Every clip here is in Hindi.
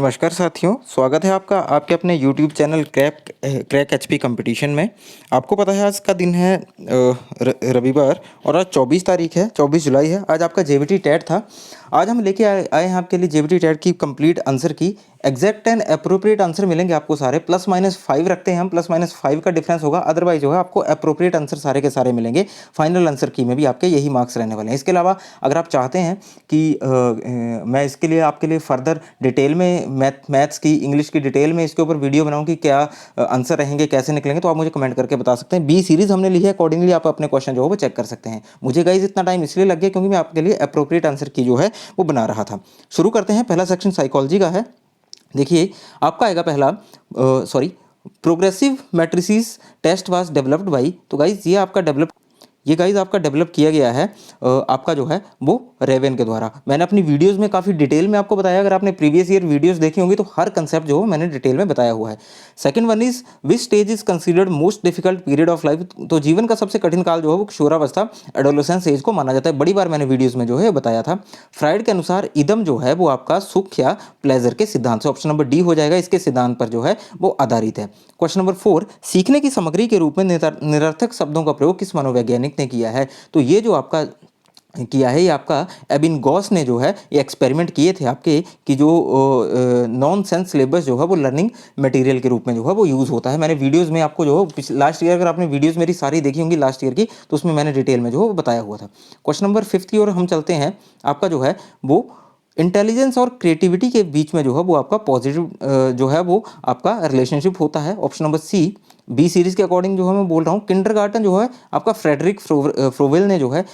नमस्कार साथियों, स्वागत है आपका आपके अपने YouTube channel crack HP competition में। आपको पता है आज का दिन है रविवार और आज 24 तारीख है, 24 जुलाई है। आज आपका जेबीटी टेट था। आज हम लेके आए हैं आपके लिए जेबीटी टेट की कंप्लीट आंसर की एग्जैक्ट एंड अप्रोप्रिएट आंसर मिलेंगे आपको सारे। +-5 रखते हैं हम, +-5 का डिफरेंस होगा, अदरवाइज जो है आपको अप्रोप्रिएट आंसर सारे के सारे मिलेंगे। फाइनल आंसर की में भी आपके यही मार्क्स रहने वाले हैं। इसके अलावा अगर आप चाहते हैं कि मैं इसके लिए आपके लिए फर्दर डिटेल में मैथ्स की, इंग्लिश की डिटेल में इसके ऊपर वीडियो बनाऊं कि क्या आंसर रहेंगे, कैसे निकलेंगे, तो आप मुझे कमेंट करके बता सकते हैं। बी सीरीज हमने ली है, अकॉर्डिंगली आप अपने क्वेश्चन जो है वो चेक कर सकते हैं। मुझे गाइज इतना टाइम इसलिए लग गया क्योंकि मैं आपके लिए अप्रोप्रिएट आंसर की जो है वो बना रहा था। शुरू करते हैं। पहला सेक्शन साइकोलॉजी का है। देखिए आपका आएगा पहला, progressive matrices test was developed by. तो गाइज ये गाइज आपका डेवलप किया गया है आपका जो है वो रेवेन के द्वारा। मैंने अपनी वीडियोस में काफ़ी डिटेल में आपको बताया। अगर आपने प्रीवियस ईयर वीडियोस देखी होंगी तो हर कंसेप्ट जो है मैंने डिटेल में बताया हुआ है। Second one is which stage is considered most difficult period of life. तो जीवन का सबसे कठिन काल जो है वो किशोरावस्था, एडोलेसेंस एज को माना जाता है। बड़ी बार मैंने वीडियोज़ में जो है बताया था। फ्राइड के अनुसार इदम जो है वो आपका सुख या प्लेजर के सिद्धांत से, ऑप्शन नंबर डी हो जाएगा, इसके सिद्धांत पर जो है वो आधारित है। क्वेश्चन नंबर 4, सीखने की सामग्री के रूप में निरर्थक शब्दों का प्रयोग किस मनोवैज्ञानिक ने किया है। तो ये जो आपका किया है, ये आपका एबिन गॉस ने जो है ये एक्सपेरिमेंट किए थे आपके कि जो नॉन सेंस सिलेबस जो है वो लर्निंग मटेरियल के रूप में जो है वो यूज़ होता है। मैंने वीडियोस में आपको जो लास्ट ईयर, अगर आपने वीडियोस मेरी सारी देखी होंगी लास्ट ईयर की, तो उसमें मैंने डिटेल में जो है वो बताया हुआ था। क्वेश्चन नंबर 5 की ओर हम चलते हैं। आपका जो है वो इंटेलिजेंस और क्रिएटिविटी के बीच में जो है वो आपका पॉजिटिव जो है वो आपका रिलेशनशिप होता है। Option number C, B series के अकॉर्डिंग जो है मैं बोल रहा हूँ। किंडरगार्टन जो है आपका फ्रेडरिक फ्रोवेल ने जो है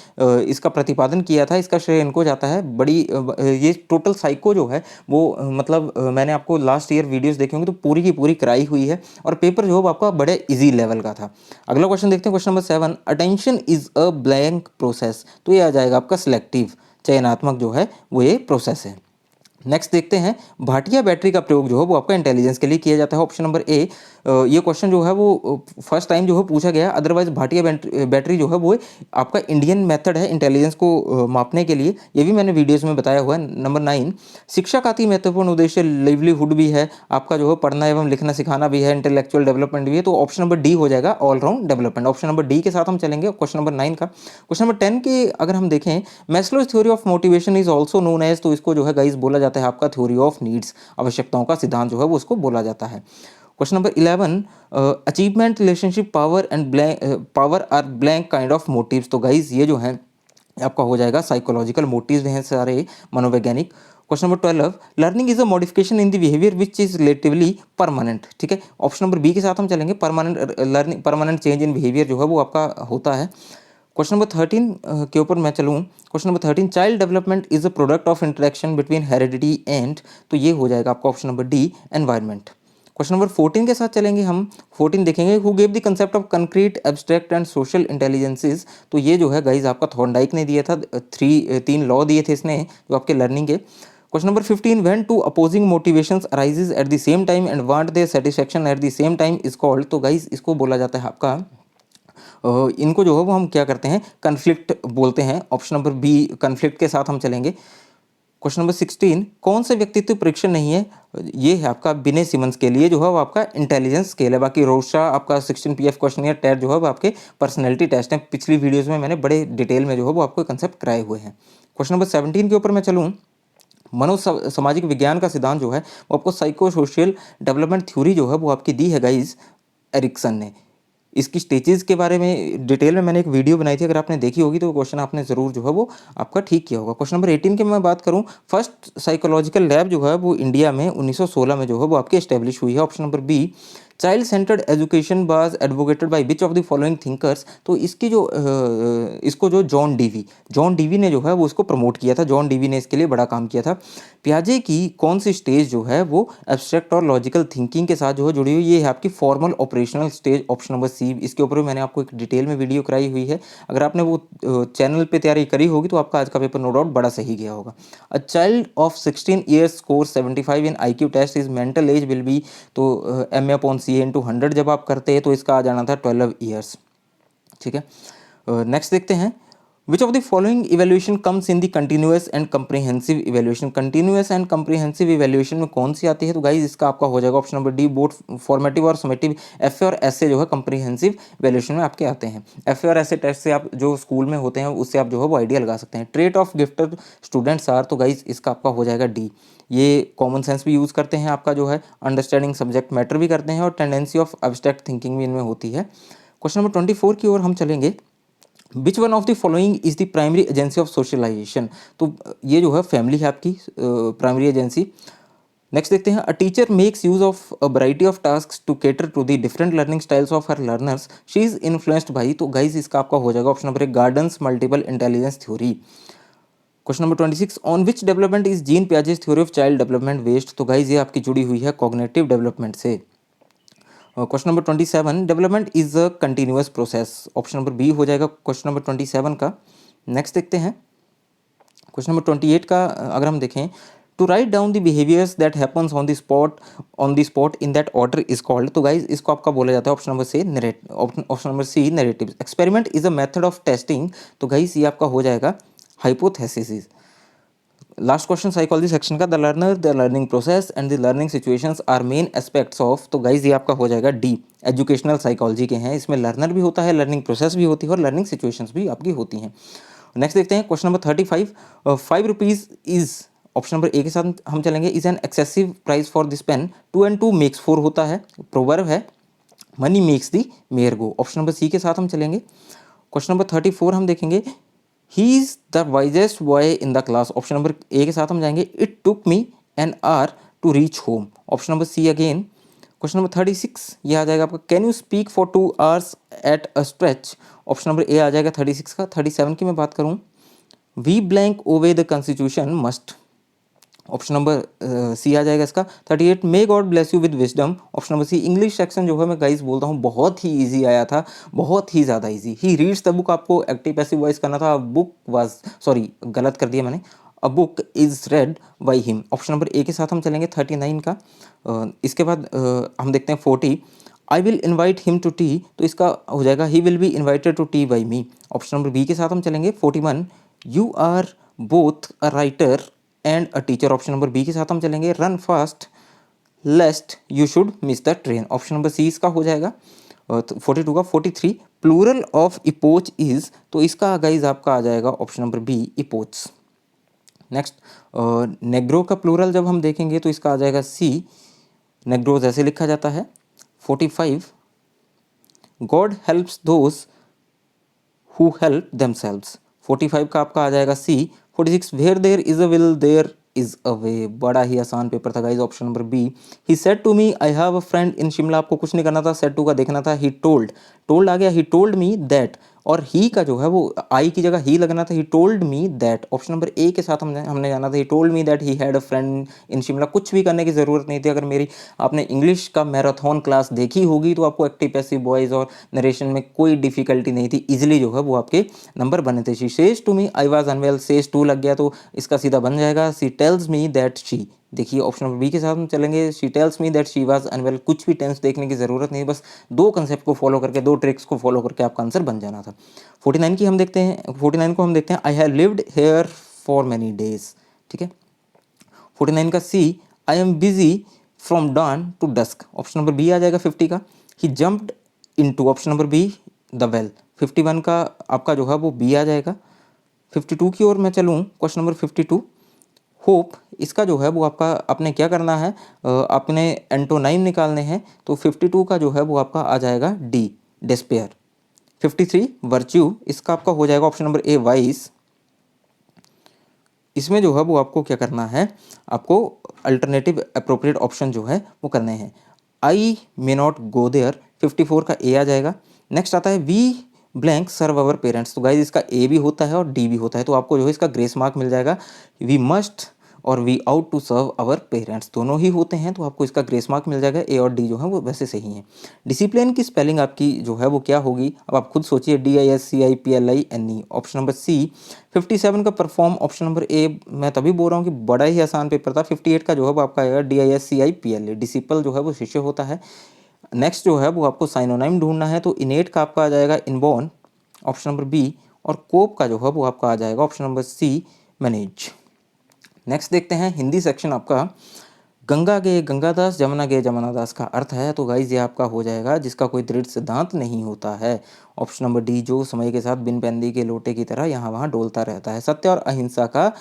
इसका प्रतिपादन किया था। इसका श्रेय इनको जाता है। बड़ी ये टोटल साइको जो है वो मतलब मैंने आपको लास्ट ईयर वीडियोस देखे होंगे तो पूरी की पूरी कराई हुई है और पेपर जो है आपका बड़े इजी लेवल का था। अगला क्वेश्चन देखते हैं, question number 7, attention is a blank process. तो ये आ जाएगा आपका सिलेक्टिव, चयनात्मक जो है वो ये प्रोसेस है। नेक्स्ट देखते हैं, भाटिया बैटरी का प्रयोग जो है वो आपका इंटेलिजेंस के लिए किया जाता है। ऑप्शन नंबर ए, ये क्वेश्चन जो है वो फर्स्ट टाइम जो है पूछा गया। अदरवाइज भाटिया बैटरी जो है वो आपका इंडियन मेथड है इंटेलिजेंस को मापने के लिए। ये भी मैंने वीडियोस में बताया हुआ है। नंबर 9, शिक्षा का अति महत्वपूर्ण उद्देश्य लिवलीहुड भी है, आपका जो है पढ़ना एवं लिखना सिखाना भी है, इंटेलेक्चुअल डेवलपमेंट भी है। तो ऑप्शन नंबर डी हो जाएगा, all round development. Option number D के साथ हम चलेंगे क्वेश्चन नंबर 9 का। क्वेश्चन नंबर 10 के अगर हम देखें, Maslow's theory of motivation is also known as. तो इसको जो है गाइस बोला जाता है आपका थ्योरी ऑफ नीड्स, आवश्यकताओं का सिद्धांत जो है वो उसको बोला जाता है। Question number 11, achievement, relationship, power are blank kind of motives. तो गाइज ये जो है आपका हो जाएगा साइकोलॉजिकल मोटिव्स हैं सारे मनोवैज्ञानिक। Question number 12, learning is a modification in the behaviour which is relatively permanent. ठीक है, ऑप्शन नंबर बी के साथ हम चलेंगे। Permanent learning, permanent change in behaviour जो है वो आपका होता है। क्वेश्चन नंबर 13 के ऊपर मैं चलूँ। Question number 13, child development is a product of interaction between heredity and. तो ये हो जाएगा आपका option number D, environment. Question number 14 के साथ चलेंगे हम। 14 देखेंगे, who gave the concept of concrete, abstract and social intelligences. तो ये जो है गाइज आपका थॉर्नडाइक ने दिया था। तीन लॉ दिए थे इसने जो आपके लर्निंग के। Question number 15, when two opposing motivations arises at the same time and want their satisfaction at the same time is called. तो गाइज इसको बोला जाता है आपका इनको जो है वो हम क्या करते हैं, कन्फ्लिक्ट बोलते हैं। ऑप्शन नंबर बी, कन्फ्लिक्ट के साथ हम चलेंगे। क्वेश्चन नंबर 16, कौन से व्यक्तित्व परीक्षण नहीं है। ये है आपका बिने सिमंस के लिए जो है वो आपका इंटेलिजेंस स्केल है। बाकी रोशा आपका 16 PF क्वेश्चन टेस्ट जो है वो आपके पर्सनैलिटी टेस्ट है। पिछली वीडियोस में मैंने बड़े डिटेल में जो है वो आपको कंसेप्ट कराए हुए हैं। क्वेश्चन नंबर 17 के ऊपर मैं चलूँ। सामाजिक विज्ञान का सिद्धांत जो है वो आपको साइको सोशल डेवलपमेंट थ्योरी जो है वो आपकी दी है गाइज एरिक्सन ने। इसकी स्टेजेस के बारे में डिटेल में मैंने एक वीडियो बनाई थी, अगर आपने देखी होगी तो क्वेश्चन आपने ज़रूर जो है वो आपका ठीक किया होगा। क्वेश्चन नंबर 18 की मैं बात करूं, फर्स्ट साइकोलॉजिकल लैब जो है वो इंडिया में 1916 में जो है वो आपकी एस्टेब्लिश हुई है। Option number B, child centred education was advocated by which of the following thinkers. तो इसकी जो इसको जो जॉन डीवी ने जो है वो इसको प्रमोट किया था। जॉन डीवी ने इसके लिए बड़ा काम किया था। पियाजे की कौन सी स्टेज जो है वो एब्स्ट्रैक्ट और लॉजिकल थिंकिंग के साथ जो है जुड़ी हुई, ये है आपकी formal operational stage. Option number C, इसके ऊपर भी मैंने आपको एक डिटेल में वीडियो कराई हुई है। अगर आपने वो चैनल पे तैयारी करी होगी तो आपका आज का पेपर नो डाउट बड़ा सही गया होगा। A child of 16 years score 75 in IQ test, is mental age will be. तो MA/CA/100 जब आप करते हैं तो इसका आ जाना था 12 ईयर्स। ठीक है, नेक्स्ट देखते हैं। विच of the following evaluation comes in the continuous and comprehensive evaluation, continuous and comprehensive evaluation में कौन सी आती है? तो गाइज इसका आपका हो जाएगा option number D, both formative और समेटिव। एफ और ऐसे जो है कंप्रीहेंसिव इवेल्यूएशन में आपके आते हैं। एफ और ऐसे टेस्ट से आप जो स्कूल में होते हैं उससे आप जो है वो आइडिया लगा सकते हैं। Trait of gifted students are, तो गाइज इसका आपका हो जाएगा डी। ये कॉमन सेंस भी यूज़ करते हैं, आपका जो है अंडरस्टैंडिंग सब्जेक्ट मैटर भी करते हैं, और टेंडेंसी ऑफ एब्स्ट्रैक्ट थिंकिंग भी इनमें होती है। क्वेश्चन नंबर 24 की ओर हम चलेंगे। Which one of the following is the primary agency of socialization, तो ये जो है फैमिली है आपकी प्राइमरी एजेंसी। नेक्स्ट देखते हैं, a teacher makes use of a variety of task to cater to the different learning styles of her learners, she is influenced by, तो गाइज इसका आपका हो जाएगा option number A, Gardner's multiple intelligence theory. Question number 26, on which development is Jean Piaget's theory of child development based, तो गाइज ये आपकी जुड़ी हुई है कॉग्निटिव डेवलपमेंट से। Question number 27, development is a continuous process, option number B हो जाएगा क्वेश्चन नंबर 27 का। नेक्स्ट देखते हैं क्वेश्चन नंबर 28 का, अगर हम देखें, to write down the behaviours that happens on the spot in that order is called, तो गाइज इसको आपका बोला जाता है option number C option number C narrative. Experiment is a method of testing, तो गाइज ये आपका हो जाएगा hypothesis. Last question psychology section का, the learner, the learning process and the learning situations are main aspects of, तो गाइज ये आपका हो जाएगा डी, एजुकेशनल साइकोलॉजी के हैं। इसमें लर्नर भी होता है, लर्निंग प्रोसेस भी होती है, और लर्निंग सिचुएशंस भी आपकी होती हैं। नेक्स्ट देखते हैं question number 35, 5 rupees is, option number A के साथ हम चलेंगे, is an excessive price for this pen, 2 and 2 makes 4 होता है, प्रोवर्ब है, money makes the mare go, option number C के साथ हम चलेंगे। क्वेश्चन नंबर 34 हम देखेंगे, he is the wisest boy in the class, option number A के साथ हम जाएंगे, it took me an our to reach home, option number C again. Question number 36 ये आ जाएगा आपका, can you speak for 2 hours at a stretch, option number A आ जाएगा 36 का। 37 की मैं बात करूँ, we blank owe the constitution must, option number C आ जाएगा इसका। 38, may God bless you with wisdom, option number C. English section जो है मैं गाइस बोलता हूँ बहुत ही इजी आया था, बहुत ही ज़्यादा easy. He reads the book, आपको एक्टिव पैसिव वॉइस करना था, बुक वाज, सॉरी गलत कर दिया मैंने, a book is red by him, option number A के साथ हम चलेंगे 39 का। इसके बाद हम देखते हैं 40, I will invite him to tea, तो इसका हो जाएगा he will be invited to tea by me, option number B के साथ हम चलेंगे। 41, you are both a writer and a teacher, option number B के साथ हम चलेंगे। Run fast lest you should miss the train, option number C इसका हो जाएगा। 42 का। 43, प्लूरल ऑफ इपोच इज, तो इसका गाइज आपका आ जाएगा option number B, epoch. Next, negro का प्लूरल जब हम देखेंगे तो इसका आ जाएगा सी, नेग्रोज ऐसे लिखा जाता है। 45, God helps those who help themselves, 45 का आपका आ जाएगा सी। 46, where there is a will there is a way, बड़ा ही आसान पेपर था guys, option number B. He said to me I have a friend in Shimla, आपको कुछ नहीं करना था, सेड टू का देखना था। ही टोल्ड, टोल्ड आ गया, ही टोल्ड मी दैट, और ही का जो है वो आई की जगह ही लगना था, he told me that, option number A के साथ हमने जाना था। He told me that he had a friend in Shimla, कुछ भी करने की ज़रूरत नहीं थी। अगर मेरी आपने इंग्लिश का मैराथन क्लास देखी होगी तो आपको एक्टिव पैसिव वॉइस और नरेशन में कोई डिफिकल्टी नहीं थी, इजिली जो है वो आपके नंबर बने थे। She says to me I was unwell, says to लग गया तो इसका सीधा बन जाएगा she tells me that she, देखिए ऑप्शन नंबर बी के साथ हम चलेंगे। She tells me that she was unwell, कुछ भी टेंस देखने की ज़रूरत नहीं, बस दो कंसेप्ट को फॉलो करके, दो ट्रिक्स को फॉलो करके आपका आंसर बन जाना था। 49 की हम देखते हैं, 49 को हम देखते हैं, I have lived here for many days, ठीक है। 49 का C, I am busy from dawn to dusk, option number B आ जाएगा 50 का। He jumped into, option number B, the well, 51 का आपका जो है वो बी आ जाएगा। 52 की ओर मैं चलूँ, क्वेश्चन नंबर 52, होप, इसका जो है वो आपका आपने क्या करना है, आपने एंटोनाइम निकालने हैं, तो 52 का जो है वो आपका आ जाएगा डी, डिस्पेयर। 53, वर्च्यू, इसका आपका हो जाएगा ऑप्शन नंबर ए, वाइस। इसमें जो है वो आपको क्या करना है, आपको अल्टरनेटिव अप्रोप्रिएट ऑप्शन जो है वो करने हैं। आई मे नॉट गो देयर, 54 का ए आ जाएगा। नेक्स्ट आता है we blank serve our parents, तो गाइज इसका ए भी होता है और डी भी होता है, तो आपको जो है इसका ग्रेस मार्क मिल जाएगा। वी मस्ट और we ought to serve our parents दोनों ही होते हैं, तो आपको इसका ग्रेस मार्क मिल जाएगा। ए और डी जो है वो वैसे सही हैं। डिसिप्लिन की स्पेलिंग आपकी जो है वो क्या होगी, अब आप खुद सोचिए, DISCIPLINE, ऑप्शन नंबर सी। 57 का परफॉर्म, ऑप्शन नंबर ए, मैं तभी बोल रहा हूँ कि बड़ा ही आसान पेपर था। 58 का जो है वो आपका आएगा DISCIPLA, डिसिपल जो है वो शिष्य होता है। नेक्स्ट जो है वो आपको साइनोनाइम ढूंढना है, तो इनेट का आपका आ जाएगा इनबॉर्न, ऑप्शन नंबर बी। और कोप का जो है वो आपका आ जाएगा option number C manage. Next देखते हैं हिंदी सेक्शन आपका, गंगा गे गंगादास जमुना गे जमुनादास का अर्थ है, तो गाइज ये आपका हो जाएगा जिसका कोई दृढ़ सिद्धांत नहीं होता है, ऑप्शन नंबर डी, जो समय के साथ बिन पैंदी के लोटे की तरह यहाँ वहाँ डोलता रहता है। सत्य और अहिंसा का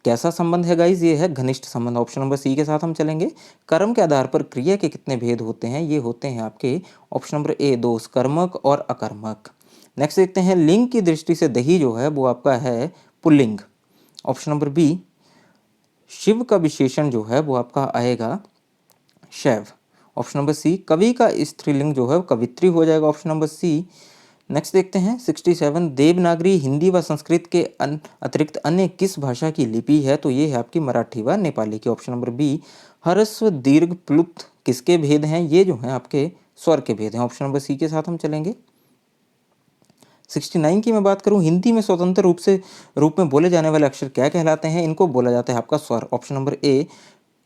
कैसा संबंध है गाइज, ये है घनिष्ठ संबंध, ऑप्शन नंबर सी के साथ हम चलेंगे। कर्म के आधार पर क्रिया के कितने भेद होते हैं, ये होते हैं आपके ऑप्शन नंबर ए, दो, कर्मक और अकर्मक। नेक्स्ट देखते हैं लिंग की दृष्टि से दही जो है वो आपका है पुल्लिंग, ऑप्शन नंबर बी। शिव का विशेषण जो है वो आपका आएगा शैव, ऑप्शन नंबर सी। कवि का स्त्रीलिंग जो है कवित्री हो जाएगा, ऑप्शन नंबर सी। नेक्स्ट देखते हैं 67, देवनागरी हिंदी व संस्कृत के अतिरिक्त अन्य किस भाषा की लिपि है, तो ये है आपकी मराठी व नेपाली की, ऑप्शन नंबर बी। ह्रस्व दीर्घ प्लुत किसके भेद हैं, ये जो हैं आपके स्वर के भेद हैं, ऑप्शन नंबर सी के साथ हम चलेंगे। 69 की मैं बात करूं, हिंदी में स्वतंत्र रूप में बोले जाने वाले अक्षर क्या कहलाते हैं, इनको बोला जाता है आपका स्वर, ऑप्शन नंबर ए।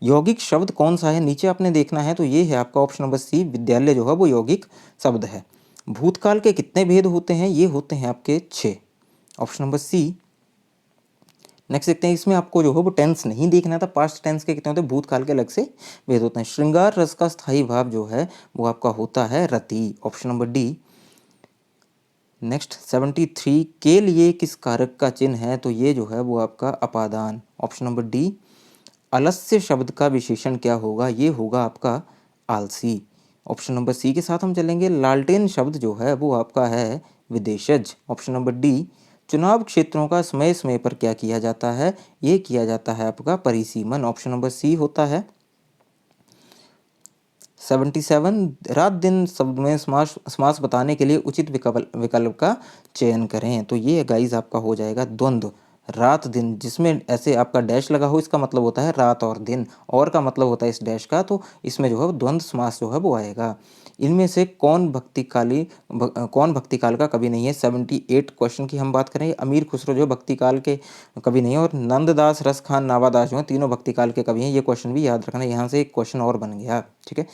यौगिक शब्द कौन सा है, नीचे आपने देखना है, तो ये है आपका ऑप्शन नंबर सी, विद्यालय जो है वो यौगिक शब्द है। भूतकाल के कितने भेद होते हैं, ये होते हैं आपके 6, ऑप्शन नंबर सी। नेक्स्ट देखते हैं, इसमें आपको जो है वो टेंस नहीं देखना था, पास्ट टेंस के कितने होते हैं, भूतकाल के अलग से भेद होते हैं। श्रृंगार रस का स्थायी भाव जो है वो आपका होता है रति, ऑप्शन नंबर डी। नेक्स्ट 73, के लिए किस कारक का चिन्ह है, तो ये जो है वो आपका अपादान, ऑप्शन नंबर डी। आलस्य शब्द का विशेषण क्या होगा, ये होगा आपका आलसी, ऑप्शन नंबर सी के साथ हम चलेंगे। लालटेन शब्द जो है वो आपका है विदेशज, ऑप्शन नंबर डी। चुनाव क्षेत्रों का समय समय पर क्या किया जाता है, ये किया जाता है आपका परिसीमन, ऑप्शन नंबर सी होता है। 77, रात दिन शब्द में समास बताने के लिए उचित विकल्प का चयन करें, तो ये गाइज आपका हो जाएगा द्वंद्व रात दिन, जिसमें ऐसे आपका डैश लगा हो, इसका मतलब होता है रात और दिन, और का मतलब होता है इस डैश का, तो इसमें जो है द्वंद्व समास जो है वो आएगा। इनमें से कौन भक्तिकाल का कवि नहीं है, 78 क्वेश्चन की हम बात करें, अमीर खुसरो जो भक्तिकाल के कवि नहीं है, और नंददास रस खान नावादास जो है तीनों भक्तिकाल के कवि हैं, ये क्वेश्चन भी याद रखना, यहाँ से एक क्वेश्चन और बन गया, ठीक है।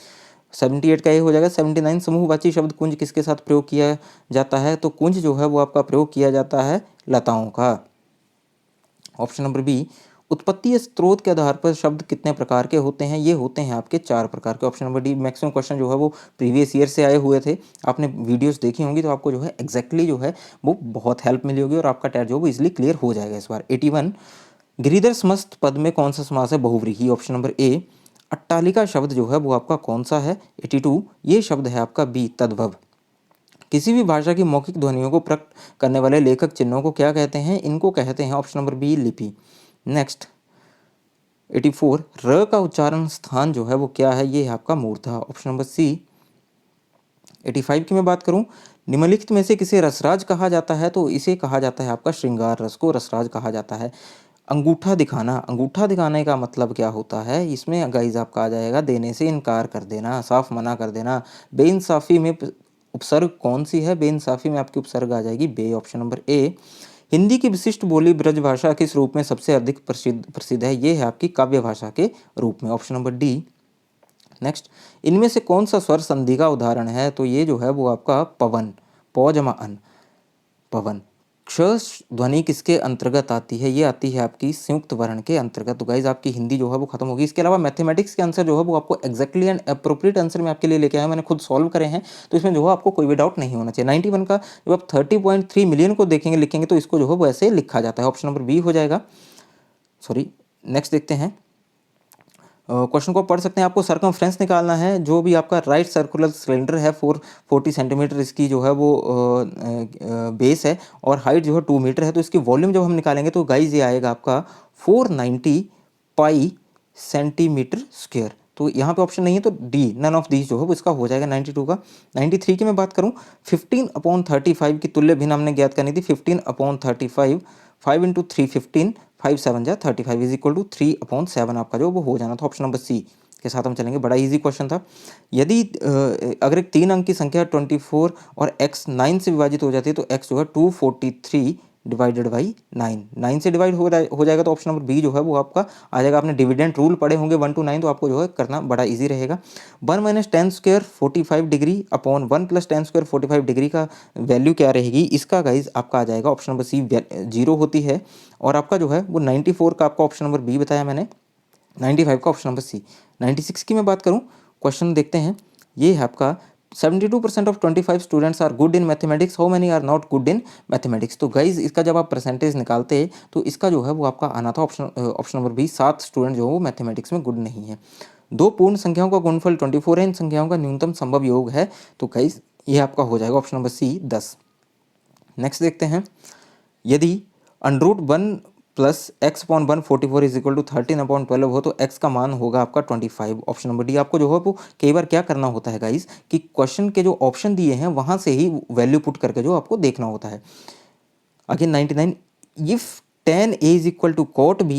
78 का ये हो जाएगा। 79, समूहवाची शब्द कुंज किसके साथ प्रयोग किया जाता है, तो कुंज जो है वो आपका प्रयोग किया जाता है लताओं का, ऑप्शन नंबर बी। उत्पत्ति स्त्रोत के आधार पर शब्द कितने प्रकार के होते हैं, ये होते हैं आपके 4 प्रकार के, option number D. Maximum question जो है वो प्रीवियस ईयर से आए हुए थे, आपने वीडियोस देखी होंगी, तो आपको जो है एग्जैक्टली जो है वो बहुत हेल्प मिली होगी, और आपका टेस्ट जो है वो इजिली क्लियर हो जाएगा इस बार। 81, गिरिधर समस्त पद में कौन सा समास है, बहुव्रीहि, ऑप्शन नंबर ए। अट्टालिका शब्द जो है वो आपका कौन सा है, 82, ये शब्द है आपका बी, तद्भव। किसी भी भाषा की मौखिक ध्वनियों को प्रकट करने वाले लेखक चिन्हों को क्या कहते हैं, इनको कहते हैं ऑप्शन नंबर बी, लिपि। नेक्स्ट 84, र का उच्चारण स्थान जो है वो क्या है, ये है आपका मूर्धा, ऑप्शन नंबर सी। 85 की मैं बात करूं, निम्नलिखित में से किसे रसराज कहा जाता है, तो इसे कहा जाता है आपका श्रृंगार रस को रसराज कहा जाता है। अंगूठा दिखाना, अंगूठा दिखाने का मतलब क्या होता है, इसमें गाइज आपका आ जाएगा देने से इनकार कर देना, साफ मना कर देना। बेइंसाफी में उपसर्ग कौन सी है, बेइंसाफी में आपकी उपसर्ग आ जाएगी बे, ऑप्शन नंबर ए। हिंदी की विशिष्ट बोली ब्रजभाषा किस रूप में सबसे अधिक प्रसिद्ध है, ये है आपकी काव्य भाषा के रूप में, ऑप्शन नंबर डी। नेक्स्ट, इनमें से कौन सा स्वर संधि का उदाहरण है, तो ये जो है वो आपका पवन, पौ जमा अन, पवन। क्ष ध्वनि किसके अंतर्गत आती है, ये आती है आपकी संयुक्त वर्ण के अंतर्गत। तो गाइज आपकी हिंदी जो है वो खत्म होगी। इसके अलावा मैथमेटिक्स के आंसर जो है वो आपको एक्जैक्टली एंड अप्रोप्रिएट आंसर में आपके लिए लेके आया, मैंने खुद सॉल्व करे हैं, तो इसमें जो है आपको कोई भी डाउट नहीं होना चाहिए। 91 का जब आप 30.3 मिलियन को देखेंगे लिखेंगे, तो इसको जो है वो ऐसे लिखा जाता है, ऑप्शन नंबर बी हो जाएगा, सॉरी। नेक्स्ट देखते हैं, क्वेश्चन को पढ़ सकते हैं, आपको सरकमफ्रेंस निकालना है, जो भी आपका राइट सर्कुलर सिलेंडर है 440 सेंटीमीटर इसकी जो है वो बेस है, और हाइट जो है 2 मीटर है, तो इसकी वॉल्यूम जब हम निकालेंगे तो गाइज ये आएगा आपका 490 पाई सेंटीमीटर स्क्वायर। तो यहाँ पे ऑप्शन नहीं है, तो डी, नन ऑफ दीज जो है वो इसका हो जाएगा 92 का। 93 की मैं बात करूँ, 15/35 की तुल्य भिन्न हमने ज्ञात करनी थी, 15/35, 5 × 3 15, 5 7 जा 35 इज इक्वल टू 3/7 आपका जो वो हो जाना था, ऑप्शन नंबर सी के साथ हम चलेंगे। बड़ा इजी क्वेश्चन था। यदि अगर एक 3 अंक की संख्या 24 और x 9 से विभाजित हो जाती है, तो x जो है 243 डिवाइडेड बाई 9, 9 से डिवाइड हो जाएगा तो ऑप्शन नंबर बी जो है वो आपका आ जाएगा। आपने डिविडेंड रूल पढ़े होंगे 1 to 9, तो आपको जो है करना बड़ा ईजी रहेगा। 1 minus ten square 45 degree upon 1 plus ten square 45 degree का वैल्यू क्या रहेगी, इसका गाइज आपका आ जाएगा ऑप्शन नंबर सी 0 होती है। और आपका जो है वो 94 का आपका ऑप्शन नंबर बी बताया मैंने, 95 का ऑप्शन नंबर सी। 96 की मैं बात करूं, क्वेश्चन देखते हैं। ये है आपका 72% of 25 students are good in mathematics, how many are not good in mathematics. तो गाइज इसका जब आप परसेंटेज निकालते हैं तो इसका जो है वो आपका आना था ऑप्शन नंबर बी, 7 स्टूडेंट जो है वो मैथमेटिक्स में गुड नहीं है। दो पूर्ण संख्याओं का गुणनफल 24 है, इन संख्याओं का न्यूनतम संभव योग है, तो गाइज ये आपका हो जाएगा ऑप्शन नंबर सी 10। नेक्स्ट देखते हैं, यदि under root 1 plus X upon 144 is equal to 13/12 हो तो एक्स का मान होगा आपका 25। Option number D. आपको जो है वो कई बार क्या करना होता है गाइज कि क्वेश्चन के जो ऑप्शन दिए हैं वहां से ही वैल्यू पुट करके जो आपको देखना होता है। Again 99, if tan a is equal to cot b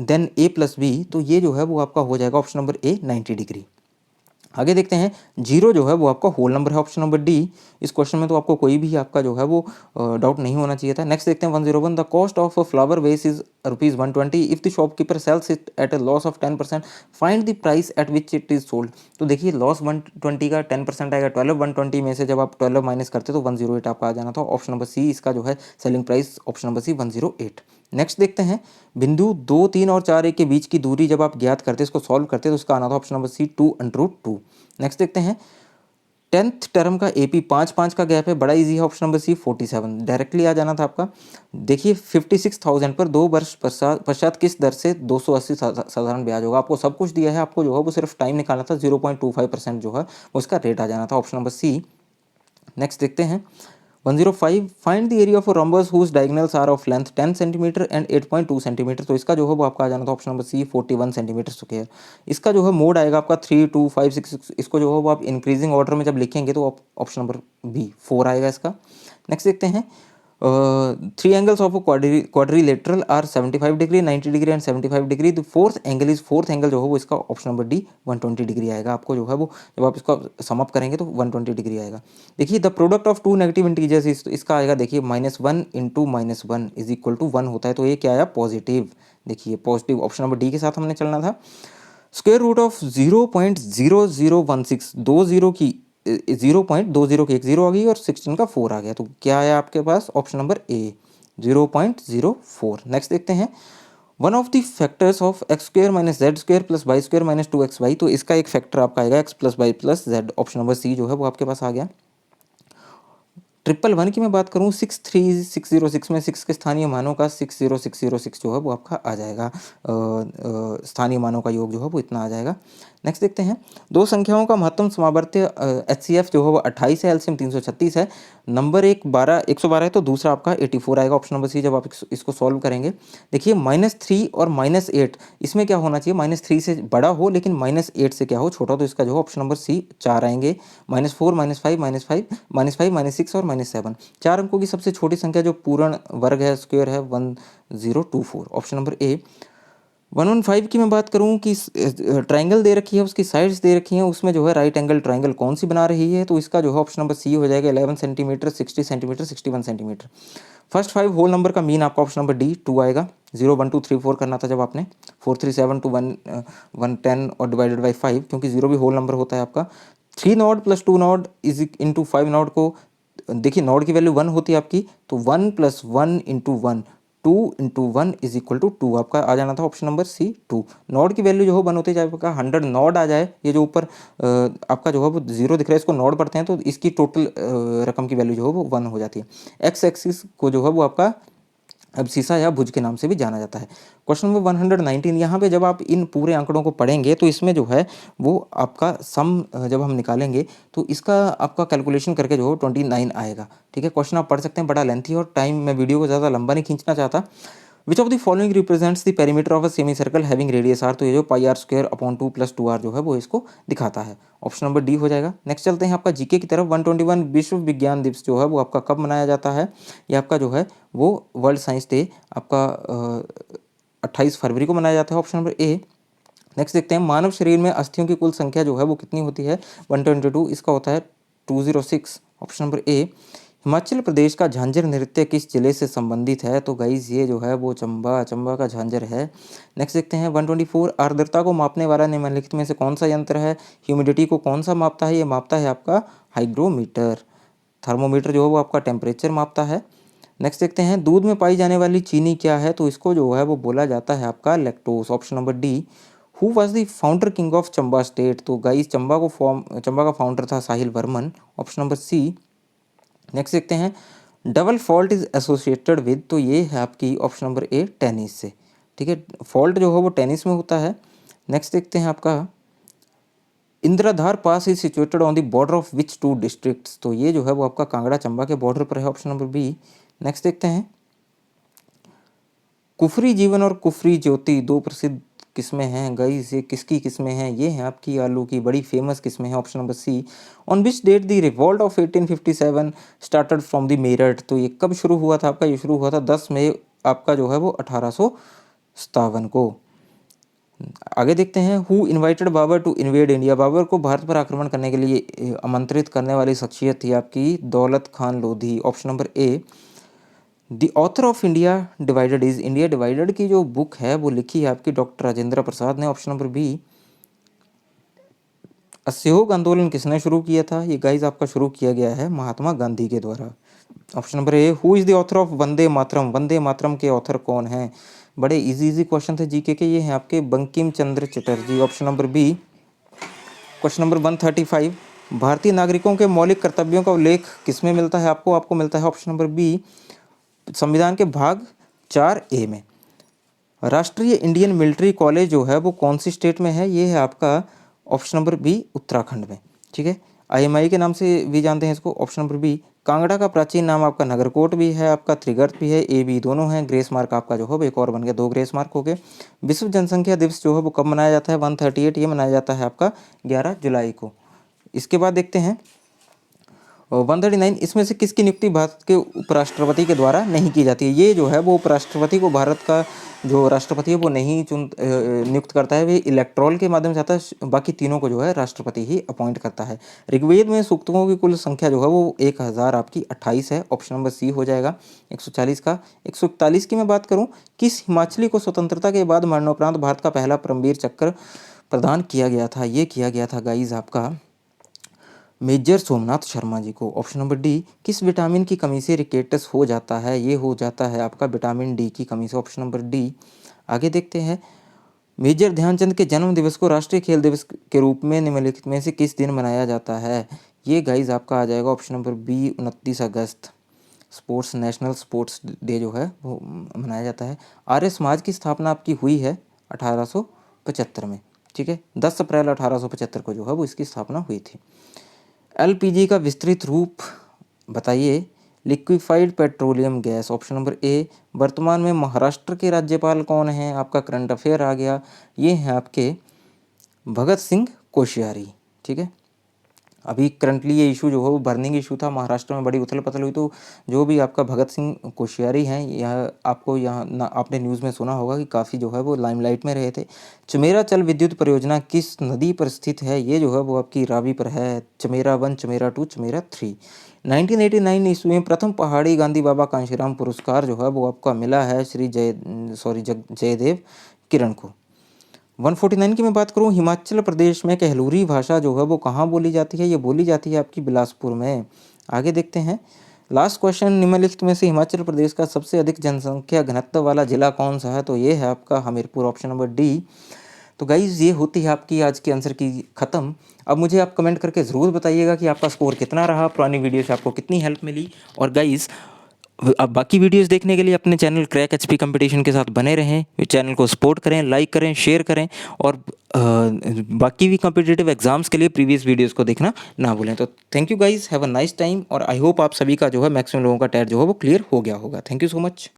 then a plus B, तो ये जो है वो आपका हो जाएगा ऑप्शन नंबर ए 90 डिग्री। आगे देखते हैं, 0 जो है वो आपका होल नंबर है, ऑप्शन नंबर डी। इस क्वेश्चन में तो आपको कोई भी आपका जो है वो डाउट नहीं होना चाहिए था। नेक्स्ट देखते हैं 101, the cost of a flower vase is ₹120 if the shopkeeper sells it at a loss of 10%, find the price at which it is sold. तो देखिए लॉस 120 का 10% आएगा 12, 120 में से जब आप 12 माइनस करते तो 108 आपका आ जाना था। ऑप्शन नंबर सी इसका जो है selling price, option number C 108। Next देखते हैं, बिंदु 2, 3 और 4 के बीच की दूरी जब आप ज्ञात करते इसको सॉल्व करते तो उसका आना था ऑप्शन नंबर सी 2√2। नेक्स्ट देखते हैं, 10th टर्म का एपी 5-5 का गैप है, बड़ा इजी है, ऑप्शन नंबर सी 47 डायरेक्टली आ जाना था आपका। देखिए 56,000 पर 2 वर्ष पश्चात किस दर से 280 साधारण ब्याज होगा। आपको सब कुछ दिया है, आपको जो है वो सिर्फ टाइम निकालना था, 0.25% जो है उसका रेट आ जाना था, ऑप्शन नंबर सी। नेक्स्ट देखते हैं 105, find the area of rhombus whose diagonals are of length 10 centimetre and 8.2 centimetre. तो इसका जो है वो आपका आ जाना था option number C 41 centimetre square. इसका जो है मोड आएगा आपका 3, 2, 5, 6, इसको जो है वो आप इंक्रीजिंग ऑर्डर में जब लिखेंगे तो ऑप्शन नंबर बी 4 आएगा इसका। नेक्स्ट देखते हैं, three angles of quadrilateral are 75 degree, 90 degree and 75 degree. The fourth angle जो है वो इसका ऑप्शन नंबर डी 120 डिग्री आएगा। आपको जो है वो जब आप इसको सम अप करेंगे तो 120 डिग्री आएगा। देखिए the product of two negative integers, इसका आएगा देखिए -1 इंटू -1 इज इक्वल टू 1 होता है, तो ये क्या आया पॉजिटिव। देखिए पॉजिटिव, ऑप्शन नंबर डी के साथ हमने चलना था। स्क्वायर रूट ऑफ 0.0016, 20 की 0.20 की एक 0 आ गई और 16 का 4 आ गया, तो क्या है आपके पास ऑप्शन नंबर ए 0.04। नेक्स्ट देखते हैं, one of the factors of X square minus Z square plus Y square minus 2xy, तो इसका एक फैक्टर आपका आएगा x plus Y plus Z, option number C जो है वो आपके पास आ गया। 111 की मैं बात करूँ 63606 में 6 के स्थानीय मानों का 60606 जो है वो आपका आ जाएगा, स्थानीय मानों का योग जो है वो इतना आ जाएगा। नेक्स्ट देखते हैं, दो संख्याओं का महत्तम समावर्त्य HCF जो है वो 28 है, एलसीएम 336 है, नंबर एक 112 है, तो दूसरा आपका 84 आएगा, ऑप्शन नंबर सी जब आप इसको सॉल्व करेंगे। देखिए -3 और -8, इसमें क्या होना चाहिए, -3 से बड़ा हो लेकिन -8 से क्या हो छोटा, तो इसका जो है ऑप्शन नंबर सी 4 आएंगे। -4 -5 -6 और -7, 4 अंकों की सबसे छोटी संख्या जो पूर्ण वर्ग है स्क्वायर है 1024, ऑप्शन नंबर ए। 115 की मैं बात करूं कि ट्रायंगल दे रखी है, उसकी साइड्स दे रखी हैं, उसमें जो है राइट एंगल ट्रायंगल कौन सी बना रही है, तो इसका जो है ऑप्शन नंबर सी हो जाएगा 11 centimetre 60 centimetre 61 centimetre. First 5 whole number का मीन आपका ऑप्शन नंबर डी 2 आएगा। 0 1 2 3 4 करना था जब आपने 4 3 7 2 1 1 10 और डिवाइडेड बाई 5, क्योंकि 0 भी होल नंबर होता है आपका। 3 nought plus 2 nought is into 5 nought को, देखिए नॉड की वैल्यू 1 होती है आपकी, तो 1 + 1 × 1, 2 × 1 इज इक्वल टू 2 आपका आ जाना था ऑप्शन नंबर सी 2। नॉड की वैल्यू जो है 1 होती है, आपका 100 नॉड आ जाए, ये जो ऊपर आपका जो है वो 0 दिख रहा है इसको नॉड पढ़ते हैं, तो इसकी टोटल रकम की वैल्यू जो है वो 1 हो जाती है। एक्स एक्सिस को जो है वो आपका अब्सिसा या भुज के नाम से भी जाना जाता है। क्वेश्चन नंबर 119, यहाँ पे जब आप इन पूरे आंकड़ों को पढ़ेंगे तो इसमें जो है वो आपका सम जब हम निकालेंगे तो इसका आपका कैलकुलेशन करके जो है 29 आएगा। ठीक है, क्वेश्चन आप पढ़ सकते हैं, बड़ा लेंथी और टाइम मैं वीडियो को ज़्यादा लंबा नहीं खींचना चाहता। Which of the following represents the perimeter of a semi circle having radius R, तो ये जो πr² / 2 + 2r जो है वो इसको दिखाता है, ऑप्शन नंबर डी हो जाएगा। नेक्स्ट चलते हैं आपका जीके की तरफ। 121 विश्व विज्ञान दिवस जो है वो आपका कब मनाया जाता है, ये आपका जो है वो वर्ल्ड साइंस डे आपका 28 फरवरी को मनाया जाता है, ऑप्शन नंबर ए। नेक्स्ट देखते हैं, मानव शरीर में अस्थियों की कुल संख्या जो है वो कितनी होती है, 122, इसका होता है 206, ऑप्शन नंबर ए। हिमाचल प्रदेश का झांझर नृत्य किस जिले से संबंधित है? तो गाइज ये जो है वो चंबा का झांझर है। नेक्स्ट देखते हैं 124, आर्द्रता को मापने वाला निम्नलिखित में से कौन सा यंत्र है? ह्यूमिडिटी को कौन सा मापता है? ये मापता है आपका हाइग्रोमीटर। थर्मोमीटर जो है वो आपका टेम्परेचर मापता है। नेक्स्ट देखते हैं दूध में पाई जाने वाली चीनी क्या है? तो इसको जो है वो बोला जाता है आपका lactose. Option number D. Who was the founder king of Chamba state? तो गाइज चंबा का फाउंडर था Sahil Varman. Option number C. Next देखते हैं double fault is associated with, तो ये है आपकी ऑप्शन नंबर ए टेनिस से। ठीक है, फॉल्ट जो है वो टेनिस में होता है। नेक्स्ट देखते हैं आपका Indradhar pass is situated on the border of which two districts? तो ये जो है वो आपका कांगड़ा चंबा के बॉर्डर पर है। Option number B. नेक्स्ट देखते हैं कुफरी जीवन और कुफरी ज्योति दो प्रसिद्ध किस्में हैं गाइस, ये किसकी किस्में हैं? ये हैं आपकी आलू की बड़ी फेमस किस्में हैं। Option number C. On which date the revolt of 1857 started from the Meerut? तो ये कब शुरू हुआ था आपका? ये शुरू हुआ था 10 मई आपका जो है वो 1857 को। आगे देखते हैं who invited Babur to invade India? Babur को भारत पर आक्रमण करने के लिए आमंत्रित करने वाली शख्सियत थी आपकी दौलत Khan Lodhi. Option number A. The author of India divided is, India divided की जो बुक है वो लिखी है आपकी डॉक्टर राजेंद्र प्रसाद ने। Option number B. असहयोग आंदोलन किसने शुरू किया था? ये गाइज आपका शुरू किया गया है महात्मा गांधी के द्वारा। Option number A. Who is the author of Vande Mataram? Vande Mataram के ऑथर कौन हैं? बड़े इजी क्वेश्चन थे जीके के, ये हैं आपके Bankim Chandra Chatterjee. Option number B. Question number 135, भारतीय नागरिकों के मौलिक कर्तव्यों का उल्लेख किसमें मिलता है आपको? आपको मिलता है ऑप्शन नंबर बी संविधान के भाग 4A में। राष्ट्रीय इंडियन मिलिट्री कॉलेज जो है वो कौन सी स्टेट में है? ये है आपका ऑप्शन नंबर बी उत्तराखंड में। ठीक है, IMI के नाम से भी जानते हैं इसको। Option number B. कांगड़ा का प्राचीन नाम आपका नगरकोट भी है, आपका त्रिगर्त भी है, ए बी दोनों हैं। ग्रेस मार्क आपका जो है एक और बन गया, 2 ग्रेस मार्क हो गए। विश्व जनसंख्या दिवस जो है वो कब मनाया जाता है? 138, ये मनाया जाता है आपका 11 जुलाई को। इसके बाद देखते हैं 139, इसमें से किसकी नियुक्ति भारत के उपराष्ट्रपति के द्वारा नहीं की जाती है? ये जो है वो उपराष्ट्रपति को भारत का जो राष्ट्रपति है वो नहीं नियुक्त करता है, वे इलेक्ट्रॉल के माध्यम से आता है। बाकी तीनों को जो है राष्ट्रपति ही अपॉइंट करता है। ऋग्वेद में सूक्तों की कुल संख्या जो है वो 1000 आपकी 28 है। ऑप्शन नंबर सी हो जाएगा 140 का। 141 की मैं बात करूँ, किस हिमाचली को स्वतंत्रता के बाद मरणोपरांत भारत का पहला परमवीर चक्र प्रदान किया गया था? ये किया गया था गाइज आपका मेजर सोमनाथ शर्मा जी को। Option number D. किस विटामिन की कमी से रिकेटस हो जाता है? ये हो जाता है आपका विटामिन डी की कमी से। Option number D. आगे देखते हैं मेजर ध्यानचंद के जन्म दिवस को राष्ट्रीय खेल दिवस के रूप में निम्नलिखित में से किस दिन मनाया जाता है? ये गाइज आपका आ जाएगा ऑप्शन नंबर बी 29 अगस्त। स्पोर्ट्स नेशनल स्पोर्ट्स डे जो है वो मनाया जाता है। आर्य समाज की स्थापना आपकी हुई है 1875 में। ठीक है, 10 अप्रैल 1875 को जो है वो इसकी स्थापना हुई थी। LPG का विस्तृत रूप बताइए। Liquefied petroleum gas. Option number ए। वर्तमान में महाराष्ट्र के राज्यपाल कौन हैं? आपका करंट अफेयर आ गया, ये हैं आपके भगत सिंह कोश्यारी। ठीक है, अभी करंटली ये इशू जो है वो बर्निंग इशू था, महाराष्ट्र में बड़ी उथल पुथल हुई, तो जो भी आपका भगत सिंह कोश्यारी हैं, यह आपको यहाँ ना आपने न्यूज़ में सुना होगा कि काफ़ी जो है वो लाइमलाइट में रहे थे। चमेरा जल विद्युत परियोजना किस नदी पर स्थित है? ये जो है वो आपकी रावी पर है। चमेरा 1, चमेरा 2, चमेरा 3। 1989 ईस्वी में प्रथम पहाड़ी गांधी बाबा कांशीराम पुरस्कार जो है वो आपका मिला है श्री जयदेव किरण को। 149 की मैं बात करूं, हिमाचल प्रदेश में कहलूरी भाषा जो है वो कहाँ बोली जाती है? ये बोली जाती है आपकी बिलासपुर में। आगे देखते हैं लास्ट क्वेश्चन, निम्नलिखित में से हिमाचल प्रदेश का सबसे अधिक जनसंख्या घनत्व वाला जिला कौन सा है? तो ये है आपका हमीरपुर। Option number D. तो गाइज़ ये होती है आपकी आज की आंसर की ख़त्म। अब मुझे आप कमेंट करके ज़रूर बताइएगा कि आपका स्कोर कितना रहा, पुरानी वीडियो से आपको कितनी हेल्प मिली। और गाइज़ अब बाकी वीडियोस देखने के लिए अपने चैनल क्रैक एचपी कंपटीशन के साथ बने रहें। चैनल को सपोर्ट करें, लाइक करें, शेयर करें, और बाकी भी कॉम्पिटिटिव एग्जाम्स के लिए प्रीवियस वीडियोस को देखना ना भूलें। तो thank you guys, have a nice time, और आई होप आप सभी का जो है मैक्सिमम लोगों का टेट जो है वो क्लियर हो गया होगा। Thank you so much.